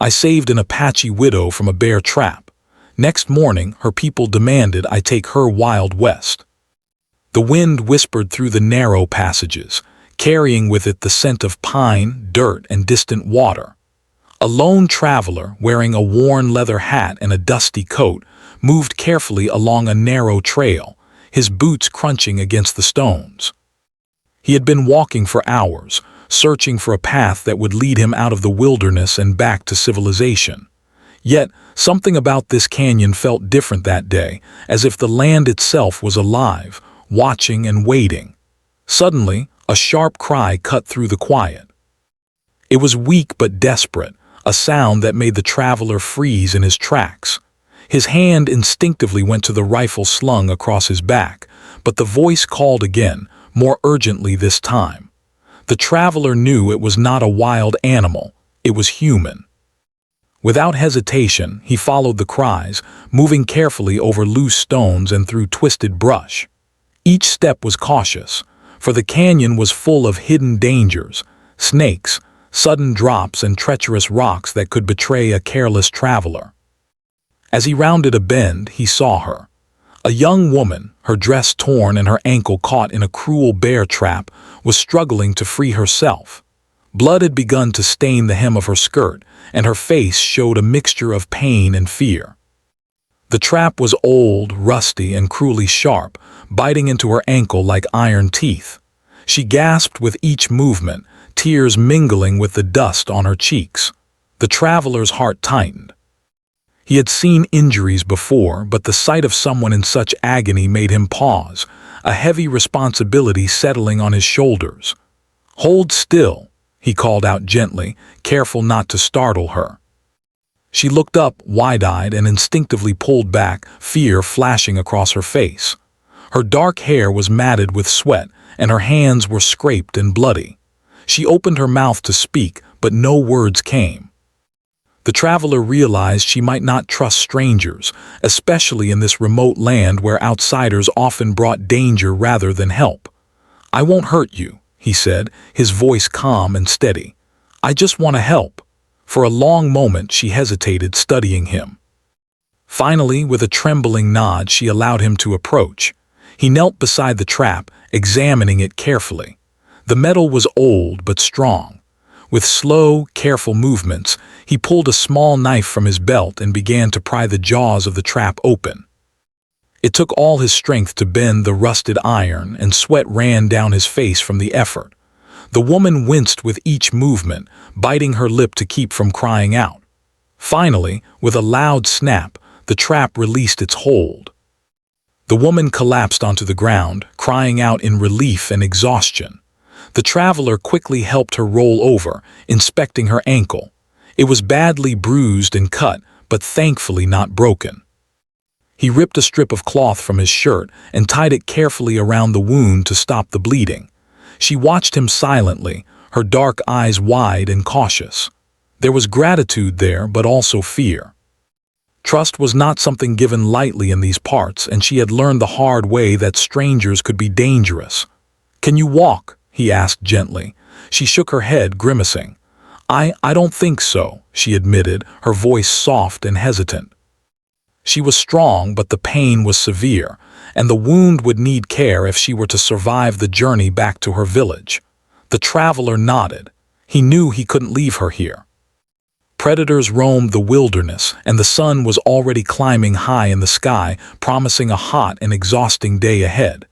I saved an Apache widow from a bear trap. Next morning, her people demanded I take her wild west. The wind whispered through the narrow passages, carrying with it the scent of pine, dirt, and distant water. A lone traveler, wearing a worn leather hat and a dusty coat, moved carefully along a narrow trail, his boots crunching against the stones. He had been walking for hours, searching for a path that would lead him out of the wilderness and back to civilization. Yet, something about this canyon felt different that day, as if the land itself was alive, watching and waiting. Suddenly, a sharp cry cut through the quiet. It was weak but desperate, a sound that made the traveler freeze in his tracks. His hand instinctively went to the rifle slung across his back, but the voice called again, more urgently this time. The traveler knew it was not a wild animal, it was human. Without hesitation, he followed the cries, moving carefully over loose stones and through twisted brush. Each step was cautious, for the canyon was full of hidden dangers, snakes, sudden drops, and treacherous rocks that could betray a careless traveler. As he rounded a bend, he saw her. A young woman, her dress torn and her ankle caught in a cruel bear trap, was struggling to free herself. Blood had begun to stain the hem of her skirt, and her face showed a mixture of pain and fear. The trap was old, rusty, and cruelly sharp, biting into her ankle like iron teeth. She gasped with each movement, tears mingling with the dust on her cheeks. The traveler's heart tightened. He had seen injuries before, but the sight of someone in such agony made him pause, a heavy responsibility settling on his shoulders. "Hold still," he called out gently, careful not to startle her. She looked up, wide-eyed, and instinctively pulled back, fear flashing across her face. Her dark hair was matted with sweat, and her hands were scraped and bloody. She opened her mouth to speak, but no words came. The traveler realized she might not trust strangers, especially in this remote land where outsiders often brought danger rather than help. "I won't hurt you," he said, his voice calm and steady. "I just want to help." For a long moment she hesitated, studying him. Finally, with a trembling nod, she allowed him to approach. He knelt beside the trap, examining it carefully. The metal was old but strong. With slow, careful movements, he pulled a small knife from his belt and began to pry the jaws of the trap open. It took all his strength to bend the rusted iron, and sweat ran down his face from the effort. The woman winced with each movement, biting her lip to keep from crying out. Finally, with a loud snap, the trap released its hold. The woman collapsed onto the ground, crying out in relief and exhaustion. The traveler quickly helped her roll over, inspecting her ankle. It was badly bruised and cut, but thankfully not broken. He ripped a strip of cloth from his shirt and tied it carefully around the wound to stop the bleeding. She watched him silently, her dark eyes wide and cautious. There was gratitude there, but also fear. Trust was not something given lightly in these parts, and she had learned the hard way that strangers could be dangerous. "Can you walk?" he asked gently. She shook her head, grimacing. I don't think so," she admitted, her voice soft and hesitant. She was strong, but the pain was severe, and the wound would need care if she were to survive the journey back to her village. The traveler nodded. He knew he couldn't leave her here. Predators roamed the wilderness, and the sun was already climbing high in the sky, promising a hot and exhausting day ahead.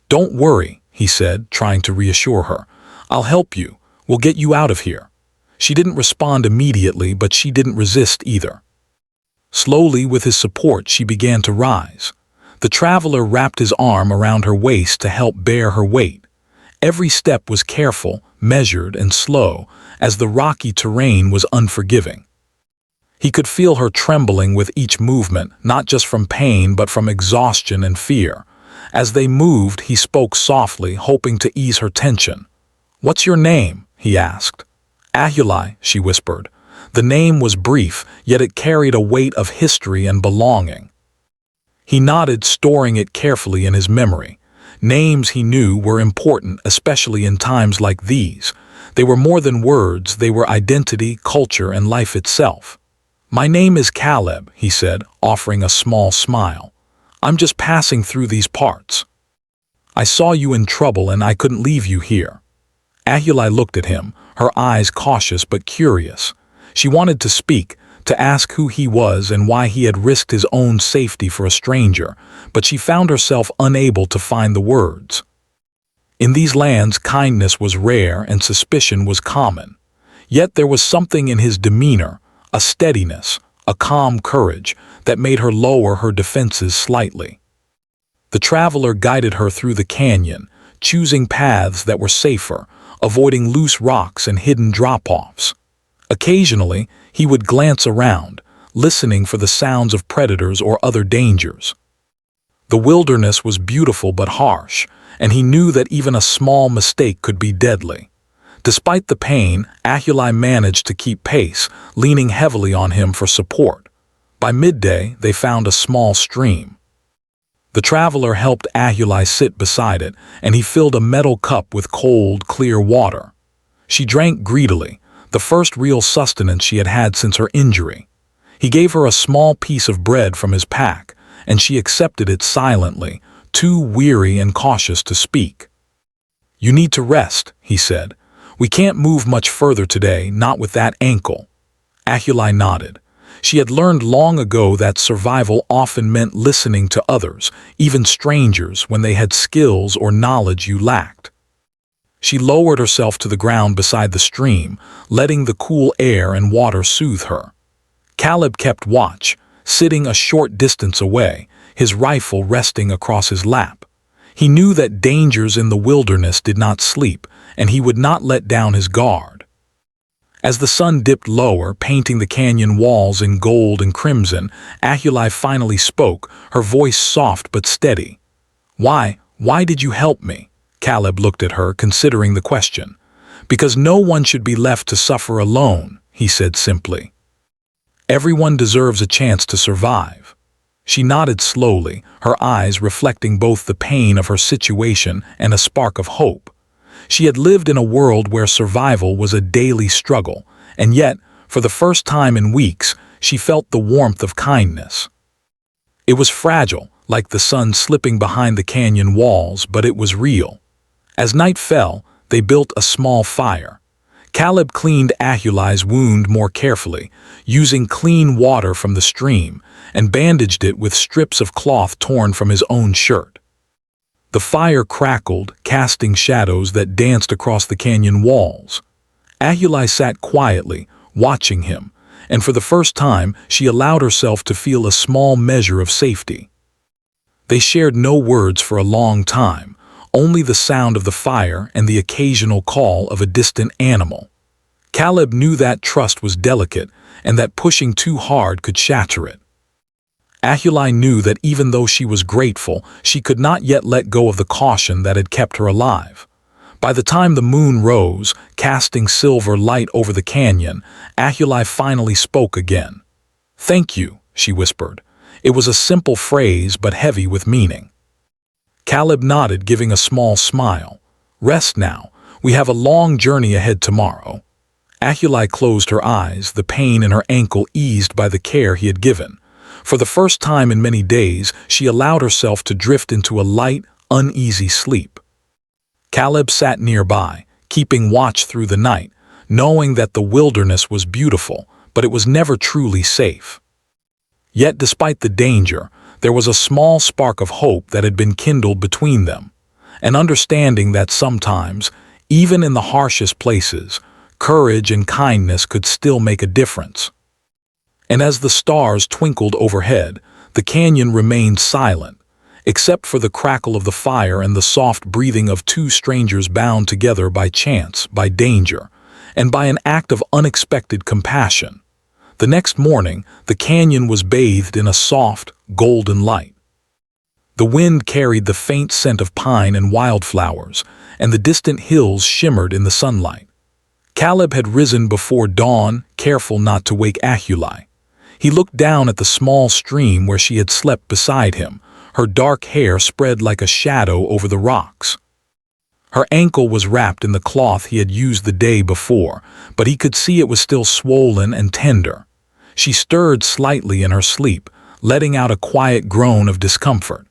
"Don't worry," he said, trying to reassure her. "I'll help you. We'll get you out of here." She didn't respond immediately, but she didn't resist either. Slowly, with his support, she began to rise. The traveler wrapped his arm around her waist to help bear her weight. Every step was careful, measured, and slow, as the rocky terrain was unforgiving. He could feel her trembling with each movement, not just from pain but from exhaustion and fear. As they moved, he spoke softly, hoping to ease her tension. "What's your name?" he asked. "Ahulai," she whispered. The name was brief, yet it carried a weight of history and belonging. He nodded, storing it carefully in his memory. Names, he knew, were important, especially in times like these. They were more than words, they were identity, culture, and life itself. "My name is Caleb," he said, offering a small smile. "I'm just passing through these parts. I saw you in trouble and I couldn't leave you here." Ahulai looked at him, her eyes cautious but curious. She wanted to speak, to ask who he was and why he had risked his own safety for a stranger, but she found herself unable to find the words. In these lands, kindness was rare and suspicion was common. Yet there was something in his demeanor, a steadiness, a calm courage, that made her lower her defenses slightly. The traveler guided her through the canyon, choosing paths that were safer, avoiding loose rocks and hidden drop-offs. Occasionally, he would glance around, listening for the sounds of predators or other dangers. The wilderness was beautiful but harsh, and he knew that even a small mistake could be deadly. Despite the pain, Ahulai managed to keep pace, leaning heavily on him for support. By midday, they found a small stream. The traveler helped Ahulai sit beside it, and he filled a metal cup with cold, clear water. She drank greedily, the first real sustenance she had had since her injury. He gave her a small piece of bread from his pack, and she accepted it silently, too weary and cautious to speak. "You need to rest," he said. "We can't move much further today, not with that ankle." Ahulai nodded. She had learned long ago that survival often meant listening to others, even strangers, when they had skills or knowledge you lacked. She lowered herself to the ground beside the stream, letting the cool air and water soothe her. Caleb kept watch, sitting a short distance away, his rifle resting across his lap. He knew that dangers in the wilderness did not sleep, and he would not let down his guard. As the sun dipped lower, painting the canyon walls in gold and crimson, Ahulai finally spoke, her voice soft but steady. Why did you help me?" Caleb looked at her, considering the question. "Because no one should be left to suffer alone," he said simply. "Everyone deserves a chance to survive." She nodded slowly, her eyes reflecting both the pain of her situation and a spark of hope. She had lived in a world where survival was a daily struggle, and yet, for the first time in weeks, she felt the warmth of kindness. It was fragile, like the sun slipping behind the canyon walls, but it was real. As night fell, they built a small fire. Caleb cleaned Ahulai's wound more carefully, using clean water from the stream, and bandaged it with strips of cloth torn from his own shirt. The fire crackled, casting shadows that danced across the canyon walls. Ahulai sat quietly, watching him, and for the first time she allowed herself to feel a small measure of safety. They shared no words for a long time, only the sound of the fire and the occasional call of a distant animal. Caleb knew that trust was delicate, and that pushing too hard could shatter it. Ahulai knew that even though she was grateful, she could not yet let go of the caution that had kept her alive. By the time the moon rose, casting silver light over the canyon, Ahulai finally spoke again. "Thank you," she whispered. It was a simple phrase but heavy with meaning. Caleb nodded, giving a small smile. "Rest now. We have a long journey ahead tomorrow." Ahulai closed her eyes, the pain in her ankle eased by the care he had given. For the first time in many days, she allowed herself to drift into a light, uneasy sleep. Caleb sat nearby, keeping watch through the night, knowing that the wilderness was beautiful, but it was never truly safe. Yet despite the danger, there was a small spark of hope that had been kindled between them, an understanding that sometimes, even in the harshest places, courage and kindness could still make a difference. And as the stars twinkled overhead, the canyon remained silent, except for the crackle of the fire and the soft breathing of two strangers bound together by chance, by danger, and by an act of unexpected compassion. The next morning, the canyon was bathed in a soft, golden light. The wind carried the faint scent of pine and wildflowers, and the distant hills shimmered in the sunlight. Caleb had risen before dawn, careful not to wake Ahulai. He looked down at the small stream where she had slept beside him, her dark hair spread like a shadow over the rocks. Her ankle was wrapped in the cloth he had used the day before, but he could see it was still swollen and tender. She stirred slightly in her sleep, letting out a quiet groan of discomfort.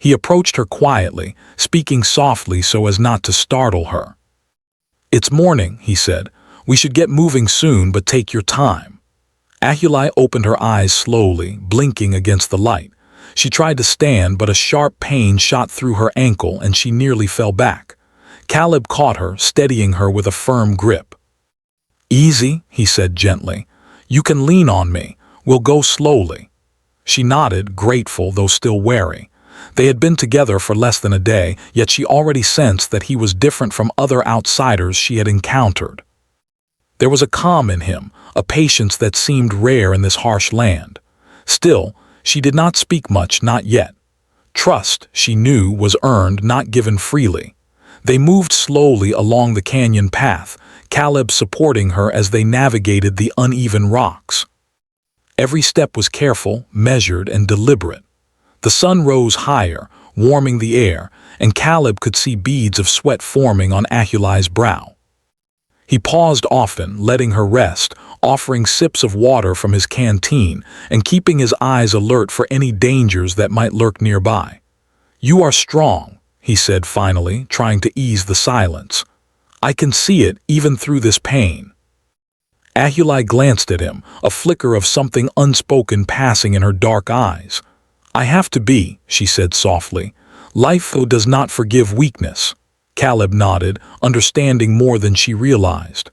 He approached her quietly, speaking softly so as not to startle her. "It's morning," he said. "We should get moving soon, but take your time." Ahulai opened her eyes slowly, blinking against the light. She tried to stand, but a sharp pain shot through her ankle and she nearly fell back. Caleb caught her, steadying her with a firm grip. "Easy," he said gently. "You can lean on me. We'll go slowly." She nodded, grateful though still wary. They had been together for less than a day, yet she already sensed that he was different from other outsiders she had encountered. There was a calm in him, a patience that seemed rare in this harsh land. Still, she did not speak much, not yet. Trust, she knew, was earned, not given freely. They moved slowly along the canyon path, Caleb supporting her as they navigated the uneven rocks. Every step was careful, measured, and deliberate. The sun rose higher, warming the air, and Caleb could see beads of sweat forming on Ahulai's brow. He paused often, letting her rest, offering sips of water from his canteen and keeping his eyes alert for any dangers that might lurk nearby. "You are strong," he said finally, trying to ease the silence. "I can see it even through this pain." Ahulai glanced at him, a flicker of something unspoken passing in her dark eyes. "I have to be," she said softly. "Life does not forgive weakness." Caleb nodded, understanding more than she realized.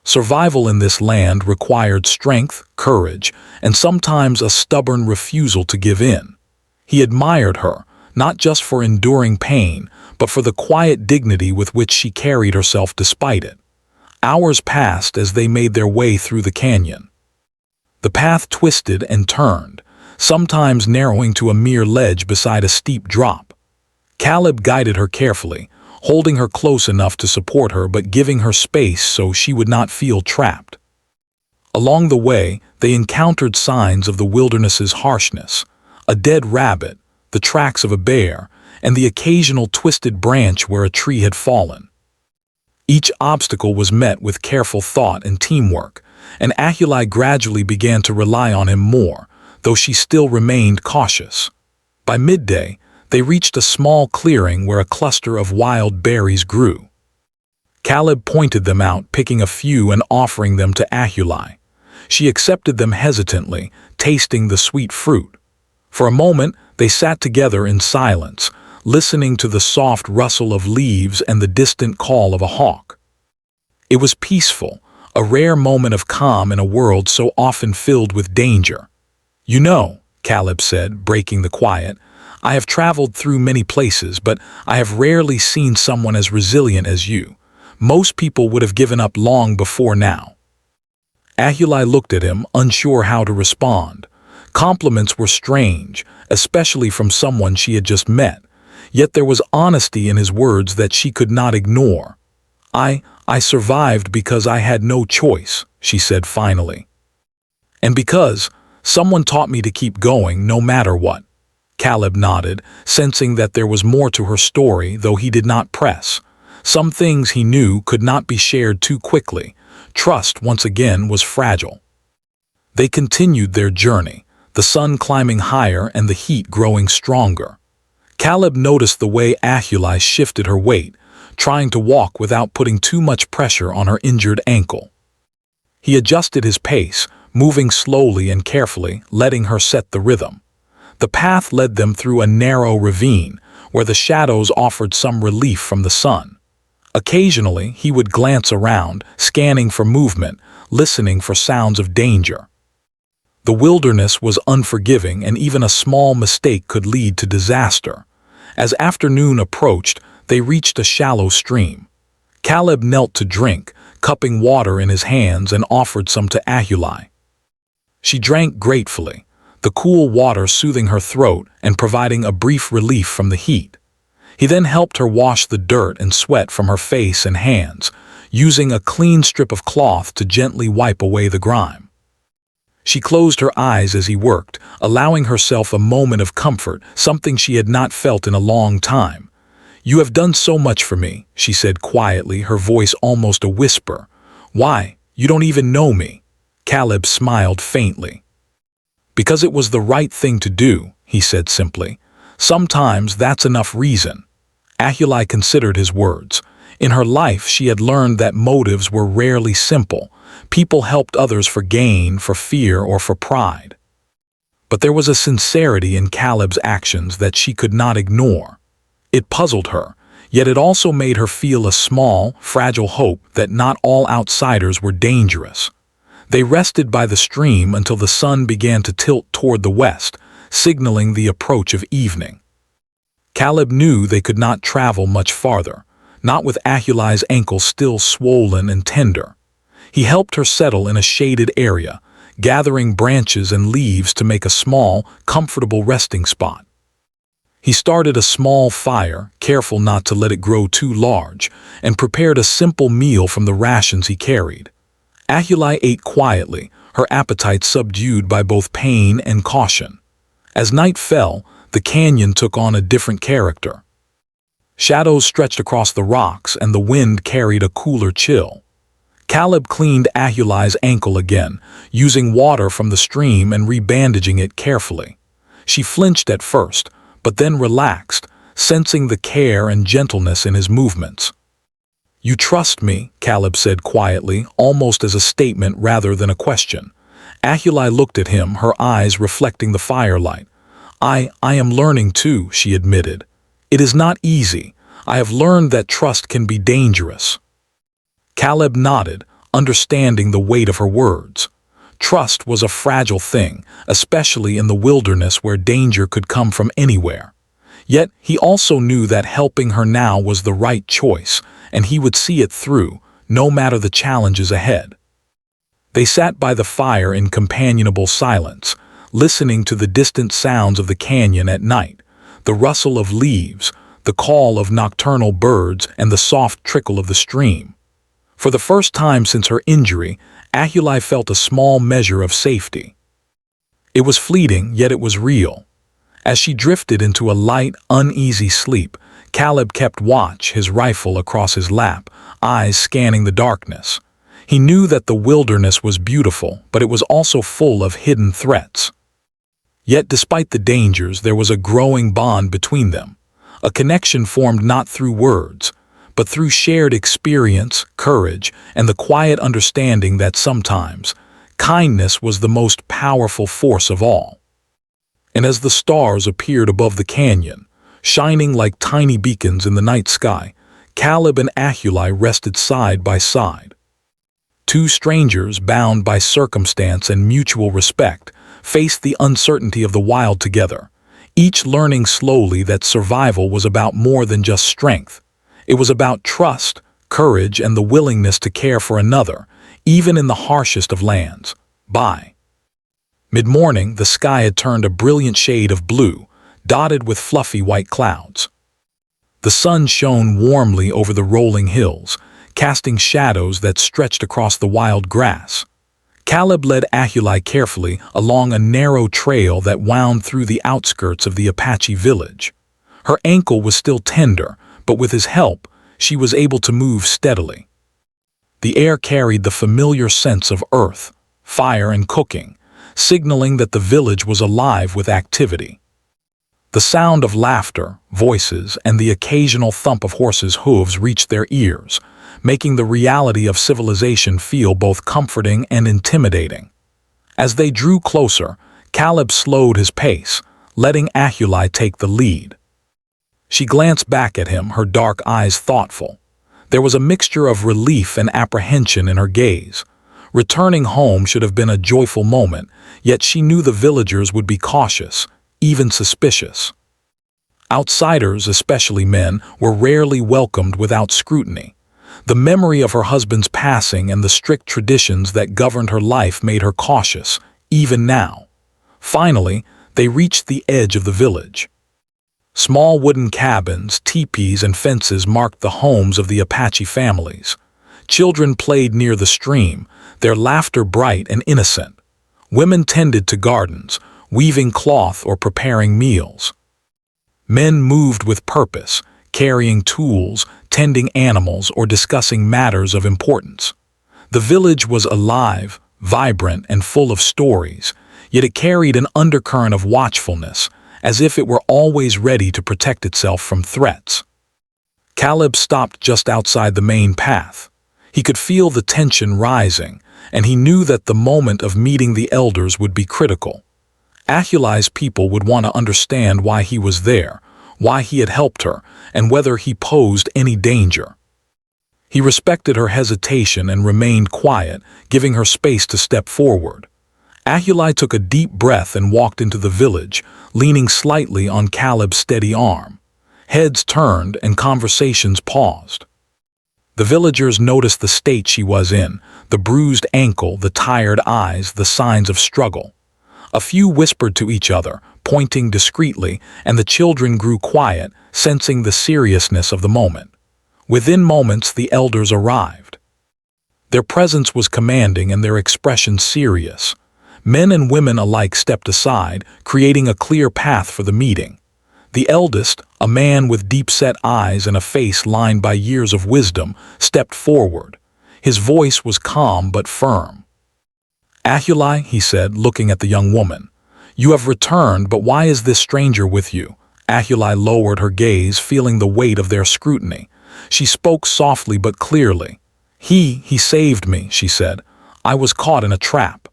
Survival in this land required strength, courage, and sometimes a stubborn refusal to give in. He admired her, not just for enduring pain, but for the quiet dignity with which she carried herself despite it. Hours passed as they made their way through the canyon. The path twisted and turned, sometimes narrowing to a mere ledge beside a steep drop. Caleb guided her carefully, holding her close enough to support her but giving her space so she would not feel trapped. Along the way, they encountered signs of the wilderness's harshness: a dead rabbit, the tracks of a bear, and the occasional twisted branch where a tree had fallen. Each obstacle was met with careful thought and teamwork, and Ahulai gradually began to rely on him more, though she still remained cautious. By midday, they reached a small clearing where a cluster of wild berries grew. Caleb pointed them out, picking a few and offering them to Ahulai. She accepted them hesitantly, tasting the sweet fruit. For a moment, they sat together in silence, listening to the soft rustle of leaves and the distant call of a hawk. It was peaceful, a rare moment of calm in a world so often filled with danger. "You know," Caleb said, breaking the quiet, "I have traveled through many places, but I have rarely seen someone as resilient as you. Most people would have given up long before now." Ahulai looked at him, unsure how to respond. Compliments were strange, especially from someone she had just met, yet there was honesty in his words that she could not ignore. I survived because I had no choice," she said finally. "And because someone taught me to keep going no matter what." Caleb nodded, sensing that there was more to her story, though he did not press. Some things he knew could not be shared too quickly. Trust, once again, was fragile. They continued their journey, the sun climbing higher and the heat growing stronger. Caleb noticed the way Ahulai shifted her weight, trying to walk without putting too much pressure on her injured ankle. He adjusted his pace, moving slowly and carefully, letting her set the rhythm. The path led them through a narrow ravine, where the shadows offered some relief from the sun. Occasionally, he would glance around, scanning for movement, listening for sounds of danger. The wilderness was unforgiving, and even a small mistake could lead to disaster. As afternoon approached, they reached a shallow stream. Caleb knelt to drink, cupping water in his hands, and offered some to Ahulai. She drank gratefully, the cool water soothing her throat and providing a brief relief from the heat. He then helped her wash the dirt and sweat from her face and hands, using a clean strip of cloth to gently wipe away the grime. She closed her eyes as he worked, allowing herself a moment of comfort, something she had not felt in a long time. "You have done so much for me," she said quietly, her voice almost a whisper. "Why, you don't even know me." Caleb smiled faintly. Because it was the right thing to do, he said simply. Sometimes that's enough reason. Ahuli considered his words. In her life, she had learned that motives were rarely simple. People helped others for gain, for fear, or for pride. But there was a sincerity in Caleb's actions that she could not ignore. It puzzled her, yet it also made her feel a small, fragile hope that not all outsiders were dangerous. They rested by the stream until the sun began to tilt toward the west, signaling the approach of evening. Caleb knew they could not travel much farther, not with Ahuli's ankles still swollen and tender. He helped her settle in a shaded area, gathering branches and leaves to make a small, comfortable resting spot. He started a small fire, careful not to let it grow too large, and prepared a simple meal from the rations he carried. Ahuli ate quietly, her appetite subdued by both pain and caution. As night fell, the canyon took on a different character. Shadows stretched across the rocks and the wind carried a cooler chill. Caleb cleaned Ahuli's ankle again, using water from the stream and rebandaging it carefully. She flinched at first, but then relaxed, sensing the care and gentleness in his movements. "You trust me," Caleb said quietly, almost as a statement rather than a question. Ahuli looked at him, her eyes reflecting the firelight. I am learning too," she admitted. "It is not easy. I have learned that trust can be dangerous." Caleb nodded, understanding the weight of her words. Trust was a fragile thing, especially in the wilderness where danger could come from anywhere. Yet he also knew that helping her now was the right choice, and he would see it through, no matter the challenges ahead. They sat by the fire in companionable silence, listening to the distant sounds of the canyon at night, the rustle of leaves, the call of nocturnal birds, and the soft trickle of the stream. For the first time since her injury, Ahuli felt a small measure of safety. It was fleeting, yet it was real. As she drifted into a light, uneasy sleep, Caleb kept watch, his rifle across his lap, eyes scanning the darkness. He knew that the wilderness was beautiful, but it was also full of hidden threats. Yet despite the dangers, there was a growing bond between them, a connection formed not through words, but through shared experience, courage, and the quiet understanding that sometimes kindness was the most powerful force of all. And as the stars appeared above the canyon, shining like tiny beacons in the night sky, Caleb and Ahuli rested side by side. Two strangers, bound by circumstance and mutual respect, faced the uncertainty of the wild together, each learning slowly that survival was about more than just strength. It was about trust, courage, and the willingness to care for another, even in the harshest of lands. By mid-morning, the sky had turned a brilliant shade of blue, dotted with fluffy white clouds. The sun shone warmly over the rolling hills, casting shadows that stretched across the wild grass. Caleb led Ahuli carefully along a narrow trail that wound through the outskirts of the Apache village. Her ankle was still tender, but with his help, she was able to move steadily. The air carried the familiar sense of earth, fire, and cooking, signaling that the village was alive with activity. The sound of laughter, voices, and the occasional thump of horses' hooves reached their ears, making the reality of civilization feel both comforting and intimidating. As they drew closer, Caleb slowed his pace, letting Ahuli take the lead. She glanced back at him, her dark eyes thoughtful. There was a mixture of relief and apprehension in her gaze. Returning home should have been a joyful moment, yet she knew the villagers would be cautious, even suspicious. Outsiders, especially men, were rarely welcomed without scrutiny. The memory of her husband's passing and the strict traditions that governed her life made her cautious, even now. Finally, they reached the edge of the village. Small wooden cabins, teepees, and fences marked the homes of the Apache families. Children played near the stream, their laughter bright and innocent. Women tended to gardens, weaving cloth or preparing meals. Men moved with purpose, carrying tools, tending animals, or discussing matters of importance. The village was alive, vibrant and full of stories, yet it carried an undercurrent of watchfulness, as if it were always ready to protect itself from threats. Caleb stopped just outside the main path. He could feel the tension rising, and he knew that the moment of meeting the elders would be critical. Ahulai's people would want to understand why he was there, why he had helped her, and whether he posed any danger. He respected her hesitation and remained quiet, giving her space to step forward. Ahulai took a deep breath and walked into the village, leaning slightly on Caleb's steady arm. Heads turned and conversations paused. The villagers noticed the state she was in, the bruised ankle, the tired eyes, the signs of struggle. A few whispered to each other, pointing discreetly, and the children grew quiet, sensing the seriousness of the moment. Within moments, the elders arrived. Their presence was commanding and their expression serious. Men and women alike stepped aside, creating a clear path for the meeting. The eldest, a man with deep-set eyes and a face lined by years of wisdom, stepped forward. His voice was calm but firm. "Ahulai," he said, looking at the young woman, "you have returned, but why is this stranger with you?" Ahulai lowered her gaze, feeling the weight of their scrutiny. She spoke softly but clearly. He saved me," she said. "I was caught in a trap.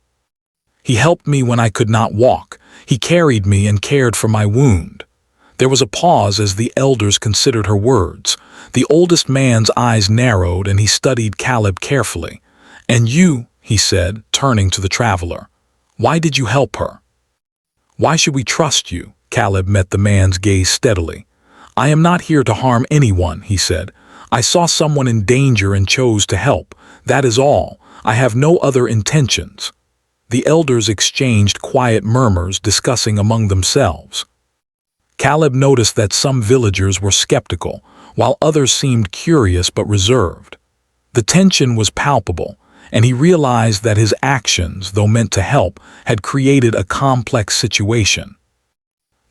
He helped me when I could not walk. He carried me and cared for my wound." There was a pause as the elders considered her words. The oldest man's eyes narrowed and he studied Caleb carefully. "And you," he said, turning to the traveler, "why did you help her? Why should we trust you?" Caleb met the man's gaze steadily. "I am not here to harm anyone," he said. "I saw someone in danger and chose to help. That is all. I have no other intentions." The elders exchanged quiet murmurs, discussing among themselves. Caleb noticed that some villagers were skeptical, while others seemed curious but reserved. The tension was palpable, and he realized that his actions, though meant to help, had created a complex situation.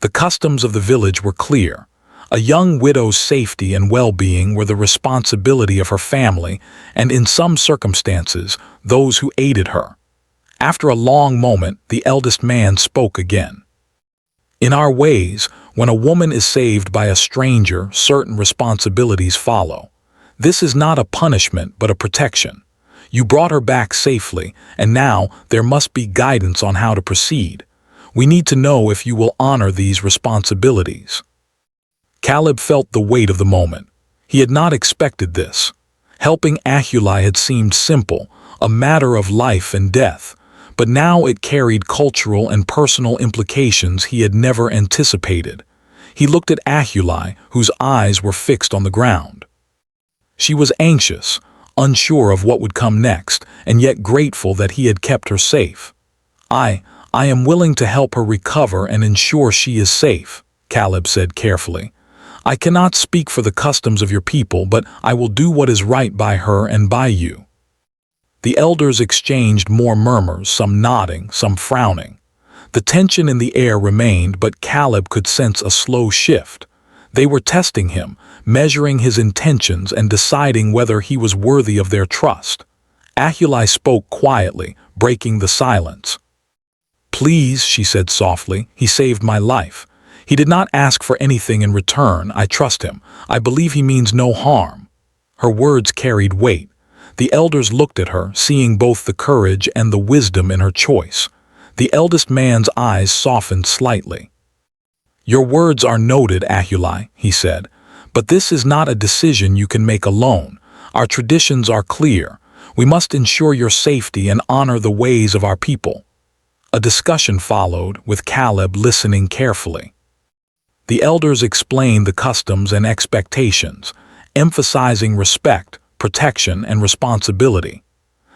The customs of the village were clear. A young widow's safety and well-being were the responsibility of her family, and in some circumstances, those who aided her. After a long moment, the eldest man spoke again. "In our ways, when a woman is saved by a stranger, certain responsibilities follow. This is not a punishment, but a protection. You brought her back safely, and now there must be guidance on how to proceed. We need to know if you will honor these responsibilities." Caleb felt the weight of the moment. He had not expected this. Helping Ahulai had seemed simple, a matter of life and death, but now it carried cultural and personal implications he had never anticipated. He looked at Ahulai, whose eyes were fixed on the ground. She was anxious, unsure of what would come next, and yet grateful that he had kept her safe. I am willing to help her recover and ensure she is safe," Caleb said carefully. "I cannot speak for the customs of your people, but I will do what is right by her and by you." The elders exchanged more murmurs, some nodding, some frowning. The tension in the air remained, but Caleb could sense a slow shift. They were testing him, measuring his intentions and deciding whether he was worthy of their trust. Ahulai spoke quietly, breaking the silence. "Please," she said softly, "he saved my life. He did not ask for anything in return. I trust him. I believe he means no harm." Her words carried weight. The elders looked at her, seeing both the courage and the wisdom in her choice. The eldest man's eyes softened slightly. "Your words are noted, Ahulai," he said, "but this is not a decision you can make alone. Our traditions are clear. We must ensure your safety and honor the ways of our people." A discussion followed, with Caleb listening carefully. The elders explained the customs and expectations, emphasizing respect, protection, and responsibility.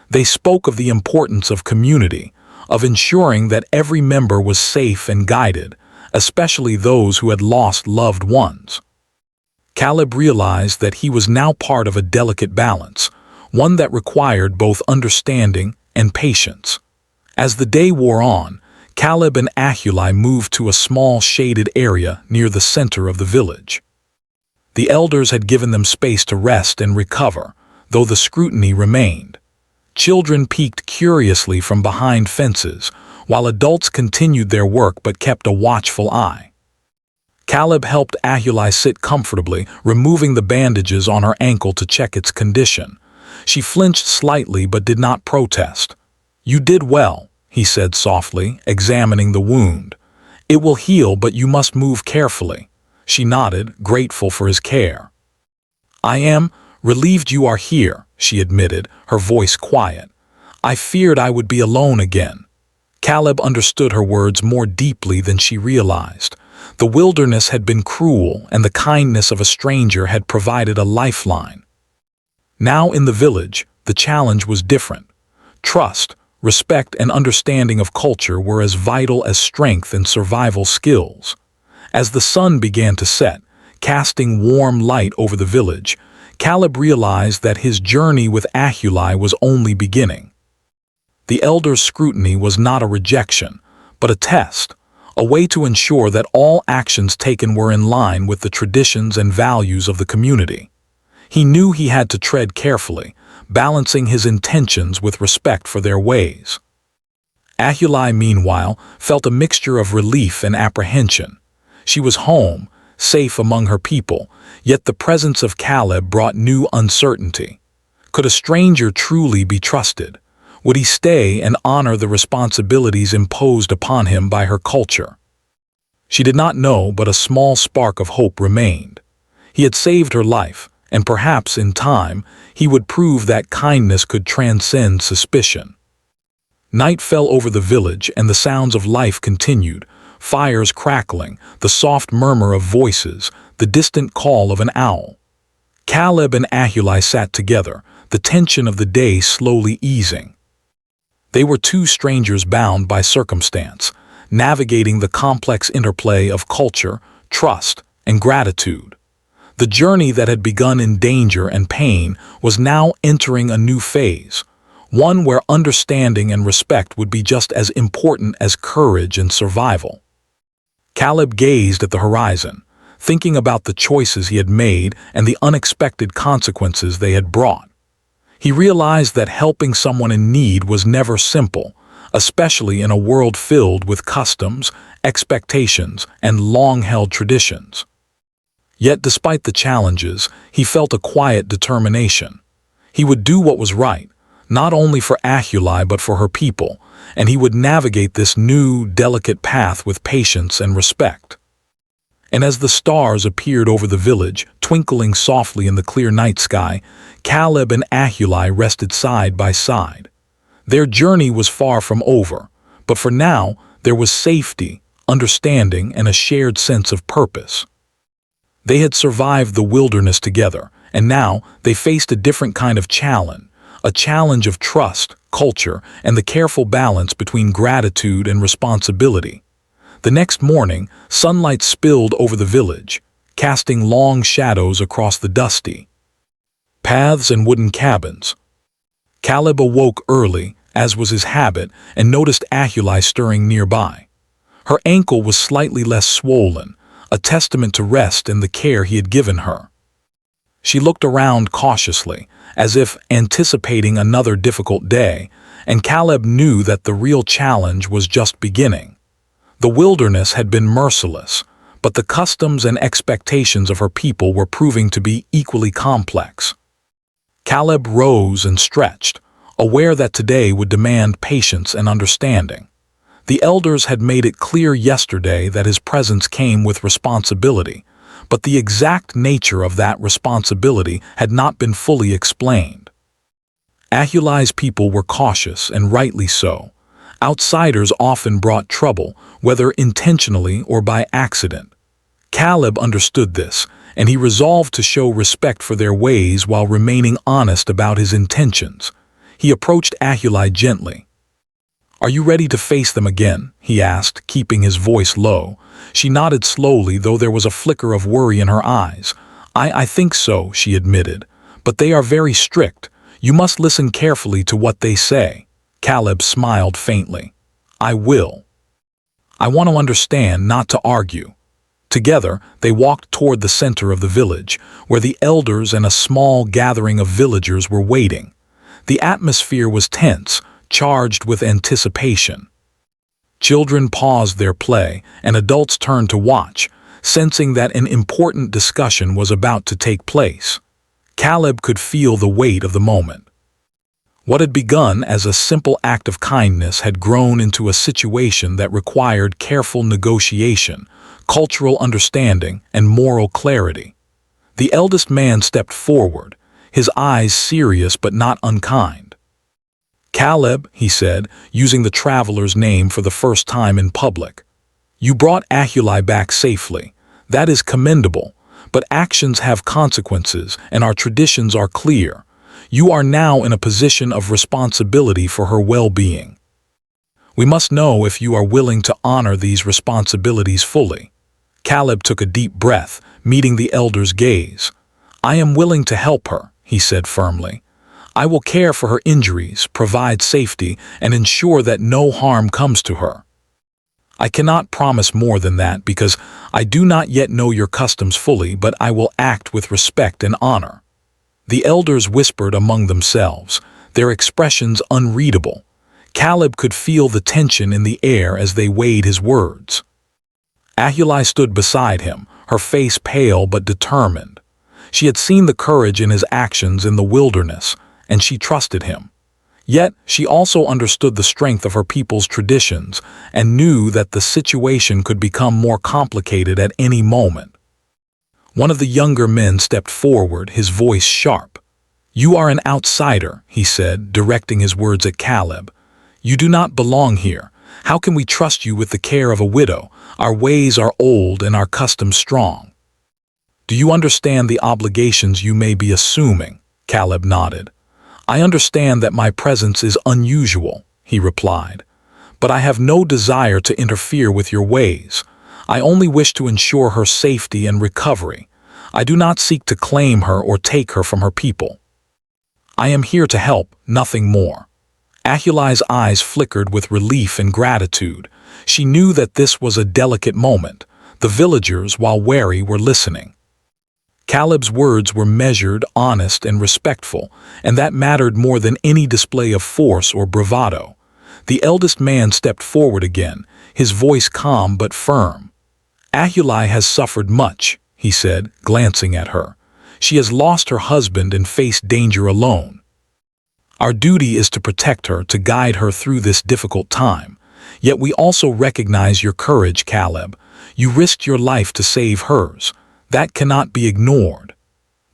They spoke of the importance of community, of ensuring that every member was safe and guided, especially those who had lost loved ones. Caleb realized that he was now part of a delicate balance, one that required both understanding and patience. As the day wore on, Caleb and Ahulai moved to a small shaded area near the center of the village. The elders had given them space to rest and recover, though the scrutiny remained. Children peeked curiously from behind fences, while adults continued their work but kept a watchful eye. Caleb helped Ahuli sit comfortably, removing the bandages on her ankle to check its condition. She flinched slightly but did not protest. "You did well," he said softly, examining the wound. "It will heal, but you must move carefully." She nodded, grateful for his care. "I am relieved you are here," she admitted, her voice quiet. "I feared I would be alone again." Caleb understood her words more deeply than she realized. The wilderness had been cruel, and the kindness of a stranger had provided a lifeline. Now in the village, the challenge was different. Trust, respect, and understanding of culture were as vital as strength and survival skills. As the sun began to set, casting warm light over the village, Caleb realized that his journey with Ahuli was only beginning. The elders' scrutiny was not a rejection, but a test, a way to ensure that all actions taken were in line with the traditions and values of the community. He knew he had to tread carefully, balancing his intentions with respect for their ways. Ahuli, meanwhile, felt a mixture of relief and apprehension. She was home, safe among her people, yet the presence of Caleb brought new uncertainty. Could a stranger truly be trusted? Would he stay and honor the responsibilities imposed upon him by her culture? She did not know, but a small spark of hope remained. He had saved her life, and perhaps in time he would prove that kindness could transcend suspicion. Night fell over the village and the sounds of life continued, fires crackling, the soft murmur of voices, the distant call of an owl. Caleb and Ahuli sat together, the tension of the day slowly easing. They were two strangers bound by circumstance, navigating the complex interplay of culture, trust, and gratitude. The journey that had begun in danger and pain was now entering a new phase, one where understanding and respect would be just as important as courage and survival. Caleb gazed at the horizon, thinking about the choices he had made and the unexpected consequences they had brought. He realized that helping someone in need was never simple, especially in a world filled with customs, expectations, and long-held traditions. Yet despite the challenges, he felt a quiet determination. He would do what was right, not only for Ahuli but for her people, and he would navigate this new, delicate path with patience and respect. And as the stars appeared over the village, twinkling softly in the clear night sky, Caleb and Ahuli rested side by side. Their journey was far from over, but for now there was safety, understanding, and a shared sense of purpose. They had survived the wilderness together, and now they faced a different kind of challenge, a challenge of trust, culture, and the careful balance between gratitude and responsibility. The next morning, sunlight spilled over the village, casting long shadows across the dusty paths and wooden cabins. Caleb awoke early, as was his habit, and noticed Ahuli stirring nearby. Her ankle was slightly less swollen, a testament to rest and the care he had given her. She looked around cautiously, as if anticipating another difficult day, and Caleb knew that the real challenge was just beginning. The wilderness had been merciless, but the customs and expectations of her people were proving to be equally complex. Caleb rose and stretched, aware that today would demand patience and understanding. The elders had made it clear yesterday that his presence came with responsibility, but the exact nature of that responsibility had not been fully explained. Ahuli's people were cautious, and rightly so. Outsiders often brought trouble, whether intentionally or by accident. Caleb understood this, and he resolved to show respect for their ways while remaining honest about his intentions. He approached Ahuli gently. "Are you ready to face them again?" he asked, keeping his voice low. She nodded slowly, though there was a flicker of worry in her eyes. I think so," she admitted. "But they are very strict. You must listen carefully to what they say." Caleb smiled faintly. "I will. I want to understand, not to argue." Together, they walked toward the center of the village, where the elders and a small gathering of villagers were waiting. The atmosphere was tense, charged with anticipation. Children paused their play, and adults turned to watch, sensing that an important discussion was about to take place. Caleb could feel the weight of the moment. What had begun as a simple act of kindness had grown into a situation that required careful negotiation, cultural understanding, and moral clarity. The eldest man stepped forward, his eyes serious but not unkind. "Caleb," he said, using the traveler's name for the first time in public, "you brought Ahuli back safely. That is commendable, but actions have consequences and our traditions are clear. You are now in a position of responsibility for her well-being. We must know if you are willing to honor these responsibilities fully." Caleb took a deep breath, meeting the elder's gaze. "I am willing to help her," he said firmly. "I will care for her injuries, provide safety, and ensure that no harm comes to her. I cannot promise more than that because I do not yet know your customs fully, but I will act with respect and honor." The elders whispered among themselves, their expressions unreadable. Caleb could feel the tension in the air as they weighed his words. Ahuli stood beside him, her face pale but determined. She had seen the courage in his actions in the wilderness, and she trusted him. Yet she also understood the strength of her people's traditions and knew that the situation could become more complicated at any moment. One of the younger men stepped forward, his voice sharp. "You are an outsider," he said, directing his words at Caleb. "You do not belong here. How can we trust you with the care of a widow? Our ways are old and our customs strong." "Do you understand the obligations you may be assuming?" Caleb nodded. "I understand that my presence is unusual," he replied, "but I have no desire to interfere with your ways. I only wish to ensure her safety and recovery. I do not seek to claim her or take her from her people. I am here to help, nothing more." Ahuli's eyes flickered with relief and gratitude. She knew that this was a delicate moment. The villagers, while wary, were listening. Caleb's words were measured, honest, and respectful, and that mattered more than any display of force or bravado. The eldest man stepped forward again, his voice calm but firm. "Ahuli has suffered much," he said, glancing at her. "She has lost her husband and faced danger alone. Our duty is to protect her, to guide her through this difficult time. Yet we also recognize your courage, Caleb. You risked your life to save hers. That cannot be ignored."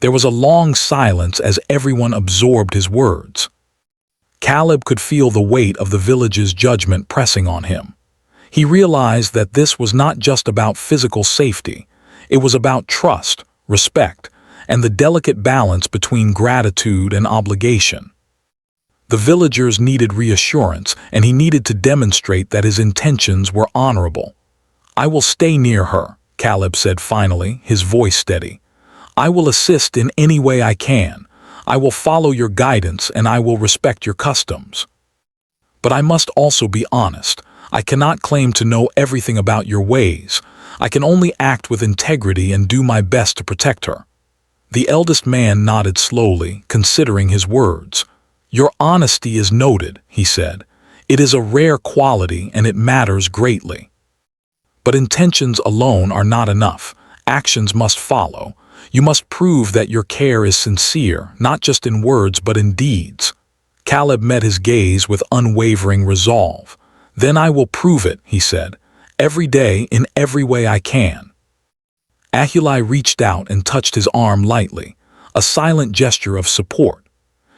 There was a long silence as everyone absorbed his words. Caleb could feel the weight of the village's judgment pressing on him. He realized that this was not just about physical safety. It was about trust, respect, and the delicate balance between gratitude and obligation. The villagers needed reassurance, and he needed to demonstrate that his intentions were honorable. "I will stay near her," Caleb said finally, his voice steady. "I will assist in any way I can. I will follow your guidance and I will respect your customs. But I must also be honest. I cannot claim to know everything about your ways. I can only act with integrity and do my best to protect her." The eldest man nodded slowly, considering his words. "Your honesty is noted," he said. "It is a rare quality and it matters greatly. But intentions alone are not enough. Actions must follow. You must prove that your care is sincere, not just in words but in deeds." Caleb met his gaze with unwavering resolve. "Then I will prove it," he said, "every day in every way I can." Ahuli reached out and touched his arm lightly, a silent gesture of support.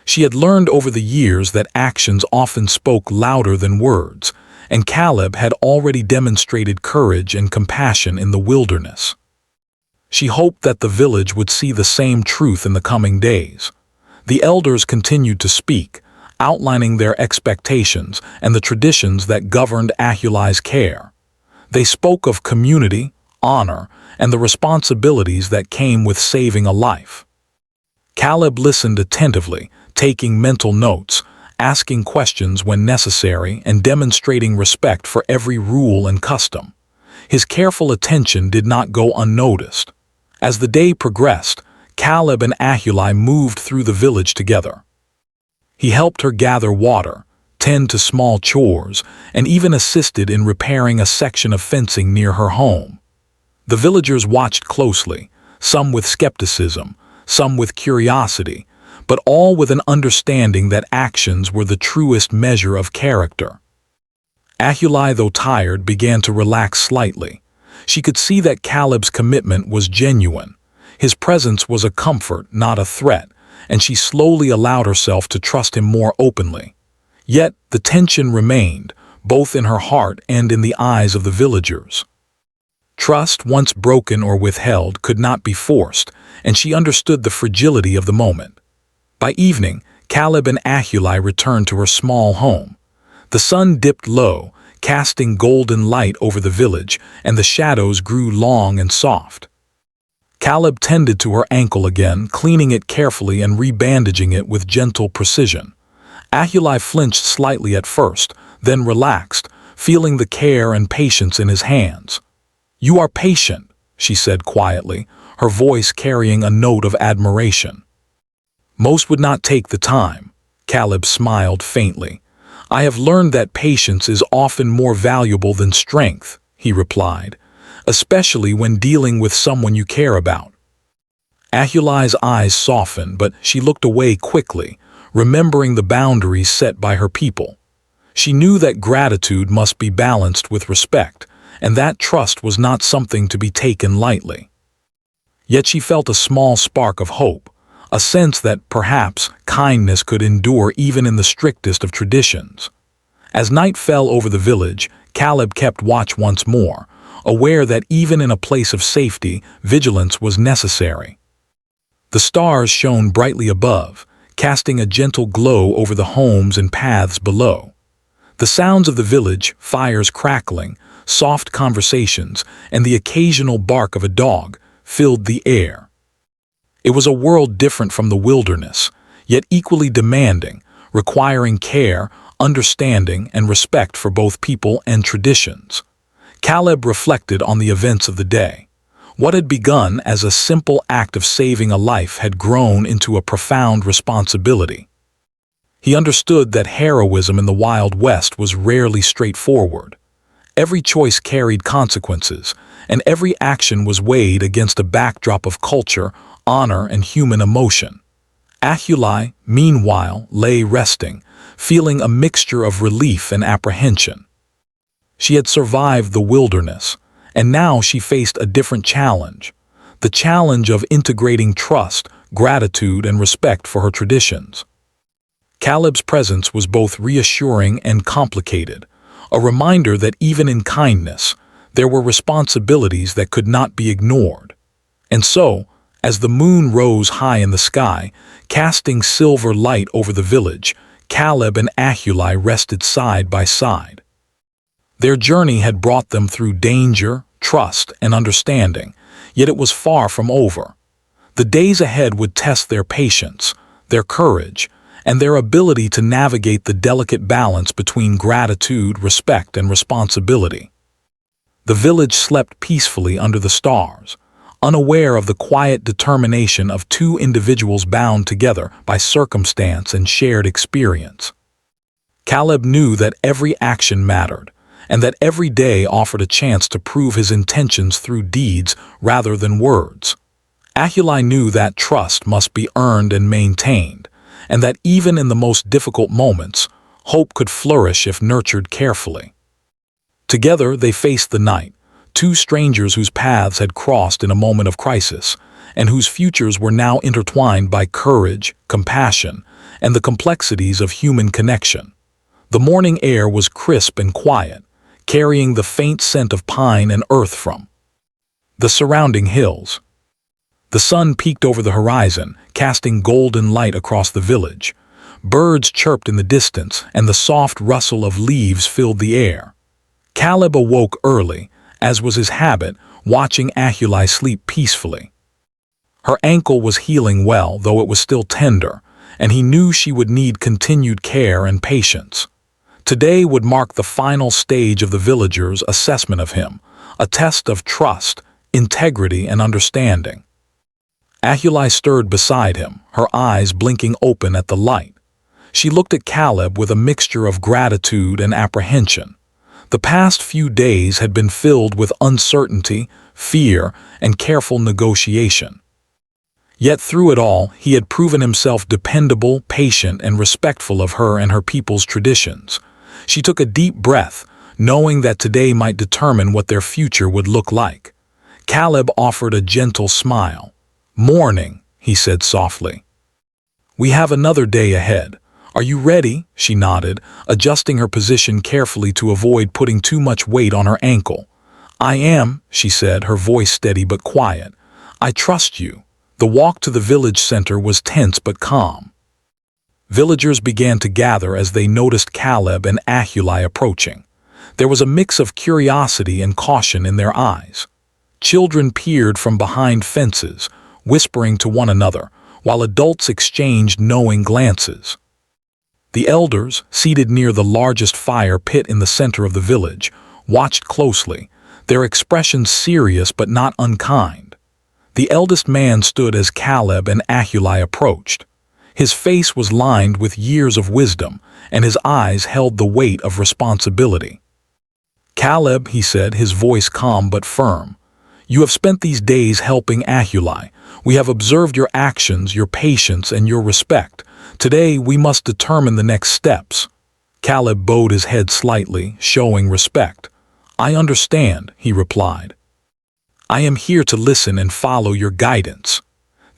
She had learned over the years that actions often spoke louder than words, and Caleb had already demonstrated courage and compassion in the wilderness. She hoped that the village would see the same truth in the coming days. The elders continued to speak, outlining their expectations and the traditions that governed Ahuli's care. They spoke of community, honor, and the responsibilities that came with saving a life. Caleb listened attentively, taking mental notes, asking questions when necessary, and demonstrating respect for every rule and custom. His careful attention did not go unnoticed. As the day progressed, Caleb and Ahuli moved through the village together. He helped her gather water, tend to small chores, and even assisted in repairing a section of fencing near her home. The villagers watched closely, some with skepticism, some with curiosity, but all with an understanding that actions were the truest measure of character. Ahuli, though tired, began to relax slightly. She could see that Caleb's commitment was genuine. His presence was a comfort, not a threat, and she slowly allowed herself to trust him more openly. Yet the tension remained, both in her heart and in the eyes of the villagers. Trust, once broken or withheld, could not be forced, and she understood the fragility of the moment. By evening, Caleb and Ahuli returned to her small home. The sun dipped low, casting golden light over the village, and the shadows grew long and soft. Caleb tended to her ankle again, cleaning it carefully and rebandaging it with gentle precision. Ahuli flinched slightly at first, then relaxed, feeling the care and patience in his hands. "You are patient," she said quietly, her voice carrying a note of admiration. "Most would not take the time." Caleb smiled faintly. "I have learned that patience is often more valuable than strength," he replied, "especially when dealing with someone you care about." Ahuli's eyes softened, but she looked away quickly, remembering the boundaries set by her people. She knew that gratitude must be balanced with respect, and that trust was not something to be taken lightly. Yet she felt a small spark of hope, a sense that perhaps kindness could endure even in the strictest of traditions. As night fell over the village, Caleb kept watch once more, aware that even in a place of safety, vigilance was necessary. The stars shone brightly above, casting a gentle glow over the homes and paths below. The sounds of the village, fires crackling, soft conversations, and the occasional bark of a dog filled the air. It was a world different from the wilderness, yet equally demanding, requiring care, understanding, and respect for both people and traditions. Caleb reflected on the events of the day. What had begun as a simple act of saving a life had grown into a profound responsibility. He understood that heroism in the Wild West was rarely straightforward. Every choice carried consequences, and every action was weighed against a backdrop of culture, honor, and human emotion. Ahuli, meanwhile, lay resting, feeling a mixture of relief and apprehension. She had survived the wilderness, and now she faced a different challenge, the challenge of integrating trust, gratitude, and respect for her traditions. Caleb's presence was both reassuring and complicated, a reminder that even in kindness, there were responsibilities that could not be ignored. And so, as the moon rose high in the sky, casting silver light over the village, Caleb and Ahuli rested side by side. Their journey had brought them through danger, trust, and understanding, yet it was far from over. The days ahead would test their patience, their courage, and their ability to navigate the delicate balance between gratitude, respect, and responsibility. The village slept peacefully under the stars, unaware of the quiet determination of two individuals bound together by circumstance and shared experience. Caleb knew that every action mattered, and that every day offered a chance to prove his intentions through deeds rather than words. Ahuli knew that trust must be earned and maintained, and that even in the most difficult moments, hope could flourish if nurtured carefully. Together they faced the night, two strangers whose paths had crossed in a moment of crisis, and whose futures were now intertwined by courage, compassion, and the complexities of human connection. The morning air was crisp and quiet, carrying the faint scent of pine and earth from the surrounding hills. The sun peeked over the horizon, casting golden light across the village. Birds chirped in the distance, and the soft rustle of leaves filled the air. Caleb awoke early, as was his habit, watching Ahuli sleep peacefully. Her ankle was healing well, though it was still tender, and he knew she would need continued care and patience. Today would mark the final stage of the villagers' assessment of him, a test of trust, integrity, and understanding. Ahuli stirred beside him, her eyes blinking open at the light. She looked at Caleb with a mixture of gratitude and apprehension. The past few days had been filled with uncertainty, fear, and careful negotiation. Yet through it all, he had proven himself dependable, patient, and respectful of her and her people's traditions. She took a deep breath, knowing that today might determine what their future would look like. Caleb offered a gentle smile. "Morning," he said softly. "We have another day ahead. Are you ready?" She nodded, adjusting her position carefully to avoid putting too much weight on her ankle. "I am," she said, her voice steady but quiet. "I trust you." The walk to the village center was tense but calm. Villagers began to gather as they noticed Caleb and Ahuli approaching. There was a mix of curiosity and caution in their eyes. Children peered from behind fences, whispering to one another, while adults exchanged knowing glances. The elders, seated near the largest fire pit in the center of the village, watched closely, their expressions serious but not unkind. The eldest man stood as Caleb and Ahuli approached. His face was lined with years of wisdom, and his eyes held the weight of responsibility. "Caleb," he said, his voice calm but firm, "you have spent these days helping Ahuli. We have observed your actions, your patience, and your respect. Today we must determine the next steps." Caleb bowed his head slightly, showing respect. "I understand," he replied. "I am here to listen and follow your guidance."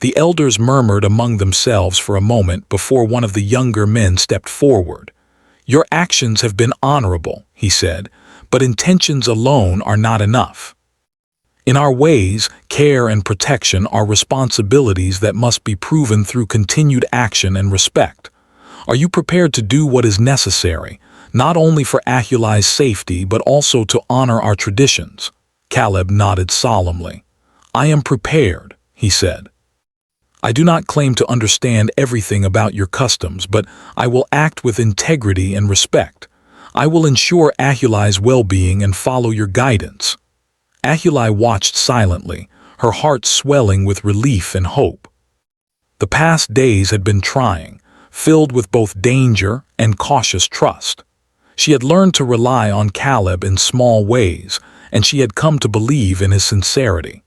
The elders murmured among themselves for a moment before one of the younger men stepped forward. "Your actions have been honorable," he said, "but intentions alone are not enough. In our ways, care and protection are responsibilities that must be proven through continued action and respect. Are you prepared to do what is necessary, not only for Ahuli's safety but also to honor our traditions?" Caleb nodded solemnly. "I am prepared," he said. "I do not claim to understand everything about your customs, but I will act with integrity and respect. I will ensure Ahuli's well-being and follow your guidance." Ahuli watched silently, her heart swelling with relief and hope. The past days had been trying, filled with both danger and cautious trust. She had learned to rely on Caleb in small ways, and she had come to believe in his sincerity.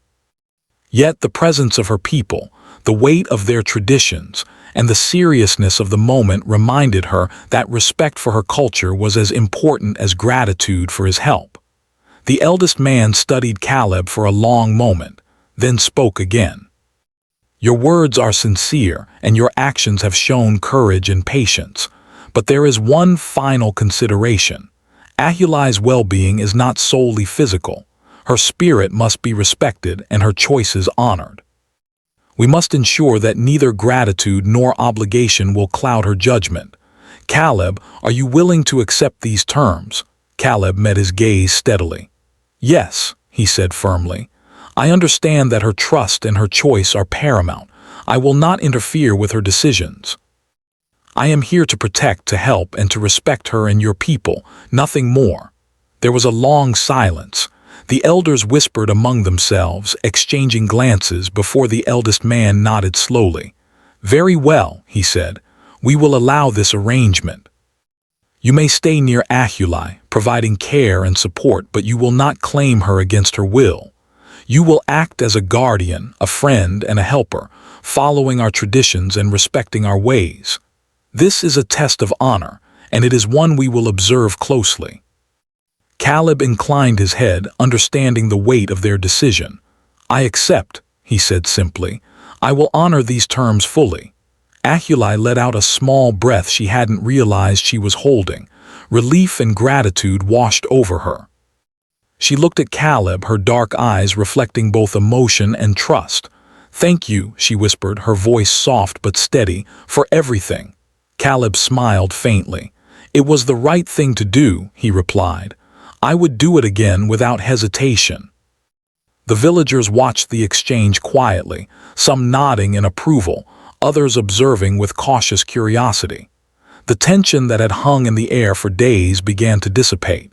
Yet the presence of her people, the weight of their traditions, and the seriousness of the moment reminded her that respect for her culture was as important as gratitude for his help. The eldest man studied Caleb for a long moment, then spoke again. "Your words are sincere, and your actions have shown courage and patience. But there is one final consideration. Ahuli's well-being is not solely physical. Her spirit must be respected and her choices honored. We must ensure that neither gratitude nor obligation will cloud her judgment. Caleb, are you willing to accept these terms?" Caleb met his gaze steadily. "Yes," he said firmly. "I understand that her trust and her choice are paramount. I will not interfere with her decisions. I am here to protect, to help, and to respect her and your people, nothing more." There was a long silence. The elders whispered among themselves, exchanging glances before the eldest man nodded slowly. "Very well," he said. "We will allow this arrangement. You may stay near Ahuli, providing care and support, but you will not claim her against her will. You will act as a guardian, a friend, and a helper, following our traditions and respecting our ways. This is a test of honor, and it is one we will observe closely." Caleb inclined his head, understanding the weight of their decision. "I accept," he said simply. "I will honor these terms fully." Ahuli let out a small breath she hadn't realized she was holding. Relief and gratitude washed over her. She looked at Caleb, her dark eyes reflecting both emotion and trust. "Thank you," she whispered, her voice soft but steady, "for everything." Caleb smiled faintly. "It was the right thing to do," he replied. "I would do it again without hesitation." The villagers watched the exchange quietly, some nodding in approval, others observing with cautious curiosity. The tension that had hung in the air for days began to dissipate.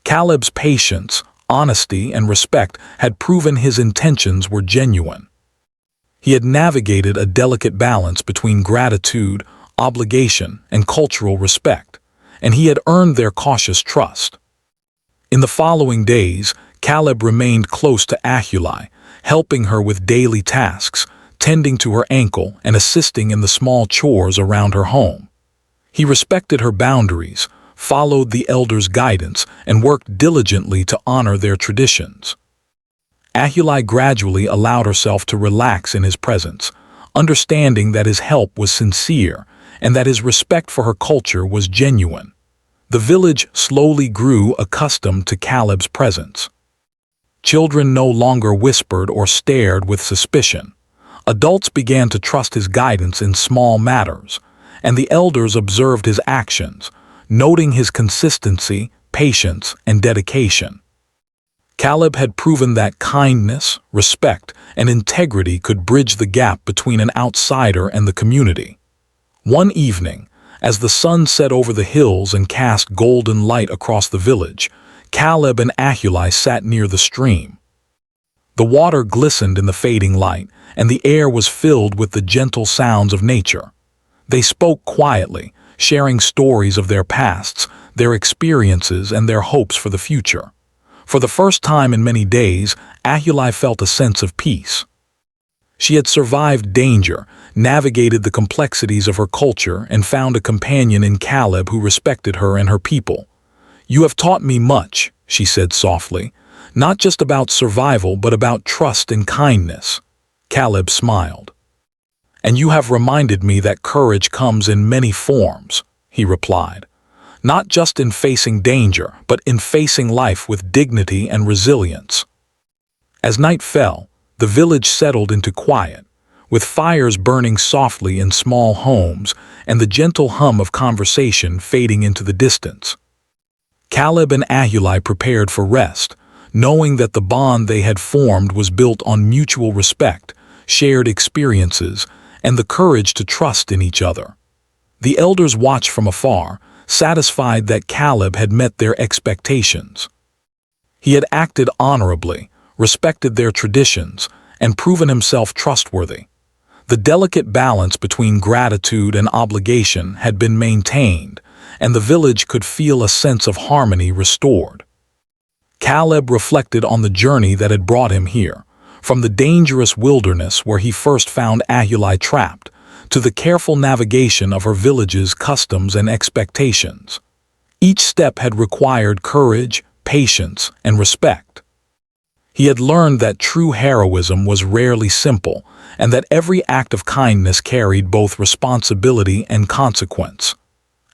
Caleb's patience, honesty, and respect had proven his intentions were genuine. He had navigated a delicate balance between gratitude, obligation, and cultural respect, and he had earned their cautious trust. In the following days, Caleb remained close to Ahuli, helping her with daily tasks, tending to her ankle and assisting in the small chores around her home. He respected her boundaries, followed the elders' guidance, and worked diligently to honor their traditions. Ahuli gradually allowed herself to relax in his presence, understanding that his help was sincere and that his respect for her culture was genuine. The village slowly grew accustomed to Caleb's presence. Children no longer whispered or stared with suspicion. Adults began to trust his guidance in small matters, and the elders observed his actions, noting his consistency, patience, and dedication. Caleb had proven that kindness, respect, and integrity could bridge the gap between an outsider and the community. One evening, as the sun set over the hills and cast golden light across the village, Caleb and Ahuli sat near the stream. The water glistened in the fading light, and the air was filled with the gentle sounds of nature. They spoke quietly, sharing stories of their pasts, their experiences, and their hopes for the future. For the first time in many days, Ahuli felt a sense of peace. She had survived danger, navigated the complexities of her culture, and found a companion in Caleb who respected her and her people. "You have taught me much," she said softly, "not just about survival but about trust and kindness." Caleb smiled. "And you have reminded me that courage comes in many forms," he replied. "Not just in facing danger, but in facing life with dignity and resilience." As night fell, the village settled into quiet, with fires burning softly in small homes and the gentle hum of conversation fading into the distance. Caleb and Ahuli prepared for rest, knowing that the bond they had formed was built on mutual respect, shared experiences, and the courage to trust in each other. The elders watched from afar, satisfied that Caleb had met their expectations. He had acted honorably, respected their traditions, and proven himself trustworthy. The delicate balance between gratitude and obligation had been maintained, and the village could feel a sense of harmony restored. Caleb reflected on the journey that had brought him here, from the dangerous wilderness where he first found Ahuli trapped, to the careful navigation of her village's customs and expectations. Each step had required courage, patience, and respect. He had learned that true heroism was rarely simple, and that every act of kindness carried both responsibility and consequence.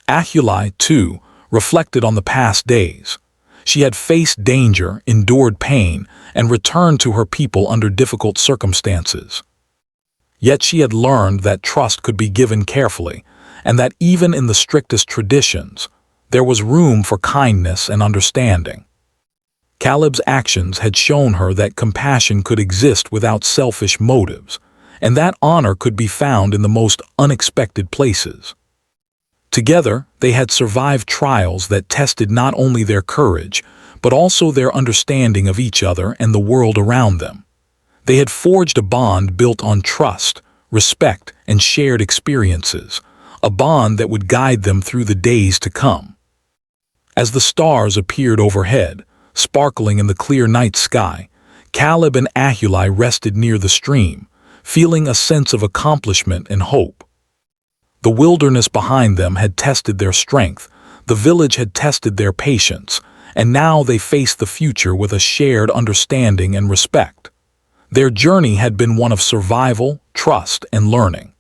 Ahuli, too, reflected on the past days. She had faced danger, endured pain, and returned to her people under difficult circumstances. Yet she had learned that trust could be given carefully, and that even in the strictest traditions, there was room for kindness and understanding. Caleb's actions had shown her that compassion could exist without selfish motives, and that honor could be found in the most unexpected places. Together, they had survived trials that tested not only their courage, but also their understanding of each other and the world around them. They had forged a bond built on trust, respect, and shared experiences, a bond that would guide them through the days to come. As the stars appeared overhead, sparkling in the clear night sky, Caleb and Ahuli rested near the stream, feeling a sense of accomplishment and hope. The wilderness behind them had tested their strength, the village had tested their patience, and now they faced the future with a shared understanding and respect. Their journey had been one of survival, trust, and learning.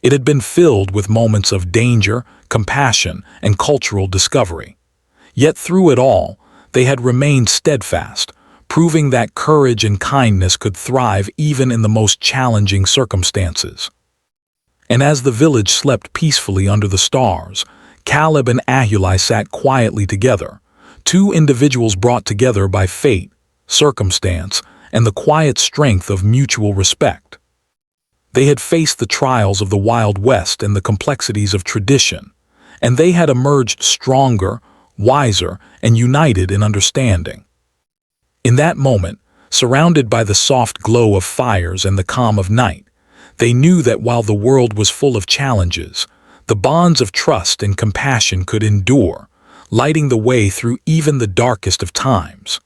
It had been filled with moments of danger, compassion, and cultural discovery. Yet through it all, they had remained steadfast, proving that courage and kindness could thrive even in the most challenging circumstances. And as the village slept peacefully under the stars, Caleb and Ahuli sat quietly together, two individuals brought together by fate, circumstance, and the quiet strength of mutual respect. They had faced the trials of the Wild West and the complexities of tradition, and they had emerged stronger, wiser, and united in understanding. In that moment, surrounded by the soft glow of fires and the calm of night, they knew that while the world was full of challenges, The bonds of trust and compassion could endure, lighting the way through even the darkest of times.